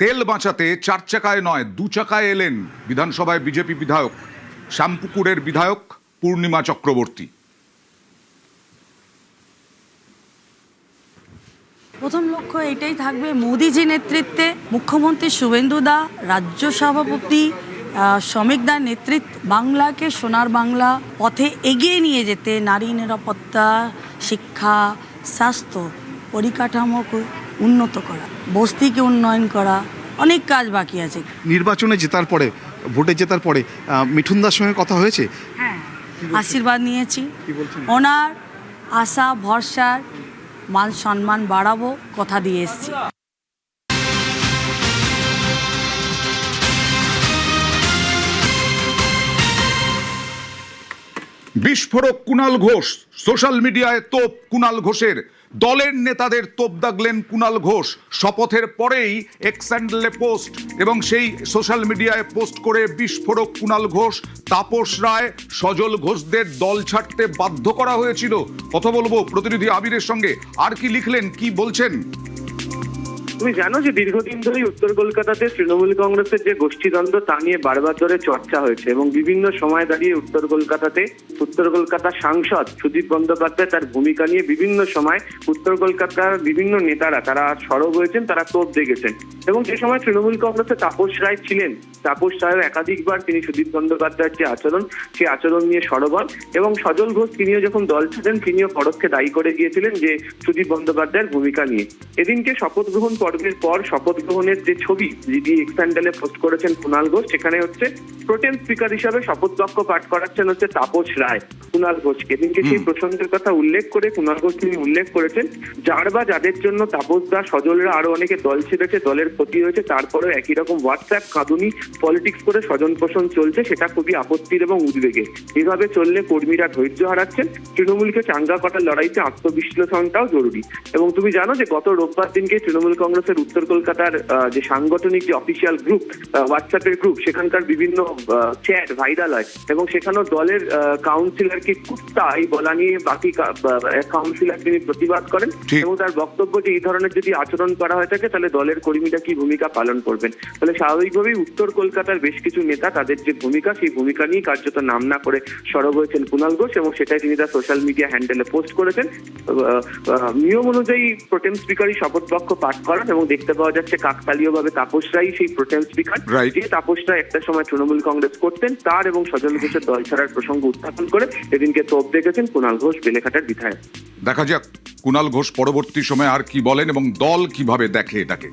তেল বাঁচাতে চার চাকায় নয় দু চাকায় এলেন বিধানসভায় বিজেপি বিধায়ক, শ্যামপুকুরের বিধায়ক পূর্ণিমা চক্রবর্তী। প্রথম লক্ষ্য এটাই থাকবে, মোদিজি নেতৃত্বে মুখ্যমন্ত্রী শুভেন্দু দা, রাজ্য সভাপতি শ্রমিক দার নেতৃত্ব বাংলাকে সোনার বাংলা পথে এগিয়ে নিয়ে যেতে, নারী নিরাপত্তা, শিক্ষা, স্বাস্থ্য, পরিকাঠামোকে উন্নত করা, বস্তিকে উন্নয়ন করা, অনেক কাজ বাকি আছে। নির্বাচনে জেতার পরে, ভোটে জেতার পরে মিঠুনদার সঙ্গে কথা হয়েছে? হ্যাঁ, আশীর্বাদ নিয়েছি। ওনার আশা ভরসার মান সম্মান বাড়াবো, কথা দিয়ে এসেছি। বিস্ফোরক কুণাল ঘোষ, সোশ্যাল মিডিয়ায় তোপ কুণাল ঘোষের। দলের নেতাদের তোপ দাগলেন কুণাল ঘোষ। শপথের পরেই এক্স হ্যান্ডেলে পোস্ট এবং সেই সোশ্যাল মিডিয়ায় পোস্ট করে বিস্ফোরক কুণাল ঘোষ, তাপস রায়, সজল ঘোষদের দল ছাড়তে বাধ্য করা হয়েছিল। কথা বলবো প্রতিনিধি আবিরের সঙ্গে। আর কি লিখলেন, কি বলছেন? তুমি জানো যে দীর্ঘদিন ধরেই উত্তর কলকাতাতে তৃণমূল কংগ্রেসের যে গোষ্ঠীদ্বন্দ্ব তা নিয়ে বারবার ধরে চর্চা হয়েছে এবং বিভিন্ন সময় দাঁড়িয়ে উত্তর কলকাতার সাংসদ সুদীপ বন্দ্যোপাধ্যায় তার ভূমিকা নিয়ে বিভিন্ন সময় উত্তর কলকাতার বিভিন্ন নেতারা তারা সরব হয়েছেন, তারা তোপ দেখেছেন। এবং যে সময় তৃণমূল কংগ্রেসে তাপস রায় ছিলেন, তাপস রায় একাধিকবার তিনি সুদীপ বন্দ্যোপাধ্যায়ের যে আচরণ, সেই আচরণ নিয়ে সরব হন এবং সজল ঘোষ তিনিও যখন দল ছাড়েন তিনিও পরোক্ষে দায়ী করে গিয়েছিলেন যে সুদীপ বন্দ্যোপাধ্যায়ের ভূমিকা নিয়ে। এদিনকে শপথ গ্রহণ পর্বের পর শপথ গ্রহণের যে ছবি যেটি এক্স হ্যান্ডেলে পোস্ট করেছেন কুণাল ঘোষ, সেখানে হচ্ছে প্রোটেম স্পিকার হিসাবে শপথ বাক্য পাঠ করাচ্ছেন হচ্ছে তাপস রায় কুণাল ঘোষকে। এদিনকে সেই প্রসঙ্গের কথা উল্লেখ করে কুণাল ঘোষ তিনি উল্লেখ করেছেন, যার বা যাদের জন্য তাপস দা, সজলরা, আরো অনেকে দল ছেড়েছে, দলের ক্ষতি হয়েছে, তারপরেও একই রকম হোয়াটসঅ্যাপ কাঁদুনি পলিটিক্স করে স্বজন পোষণ চলছে, সেটা খুবই আপত্তির এবং উদ্বেগের। এভাবে চললে কর্মীরা ধৈর্য হারাচ্ছেন। তৃণমূলকে চাঙ্গা করার লড়াইতে আত্মবিশ্লেষণটাও জরুরি। এবং তুমি জানো যে গত রোববার দিনকে তৃণমূল কংগ্রেসের উত্তর কলকাতার যে সাংগঠনিক যে অফিসিয়াল গ্রুপ, হোয়াটসঅ্যাপের গ্রুপ, সেখানকার বিভিন্ন চ্যাট ভাইরাল হয় এবং সেখানেও দলের কাউন্সিলরকে কুত্তা এই বলা নিয়ে বাকি কাউন্সিলর তিনি প্রতিবাদ করেন এবং তার বক্তব্য যে এই ধরনের যদি আচরণ করা হয়ে থাকে তাহলে দলের কর্মীরা কি ভূমিকা পালন করবেন। তাহলে স্বাভাবিকভাবেই উত্তর কলকাতার বেশ কিছু নেতা তাদের যে ভূমিকা, সেই ভূমিকা নিয়ে কার্যত নাম না করে সরব হয়েছেন কুণাল ঘোষ এবং সেটাই তিনি তার সোশ্যাল মিডিয়া হ্যান্ডেলে পোস্ট করেছেন। নিয়ম অনুযায়ী প্রোটেম স্পিকারই শপথ বাক্য পাঠ করেন এবং দেখতে পাওয়া যাচ্ছে কাকতালীয়ভাবে তাপস রায় সেই প্রোটেম স্পিকার, যে তাপস রায় একটা সময় তৃণমূল কংগ্রেস করতেন, তার এবং সজল ঘোষের দল ছাড়ার প্রসঙ্গ উত্থাপন করে এদিনকে তোপ দেখেছেন কুণাল ঘোষ, বেলেঘাটার বিধায়ক। দেখা যাক কুণাল ঘোষ পরবর্তী সময়ে আর কি বলেন এবং দল কিভাবে দেখে এটাকে।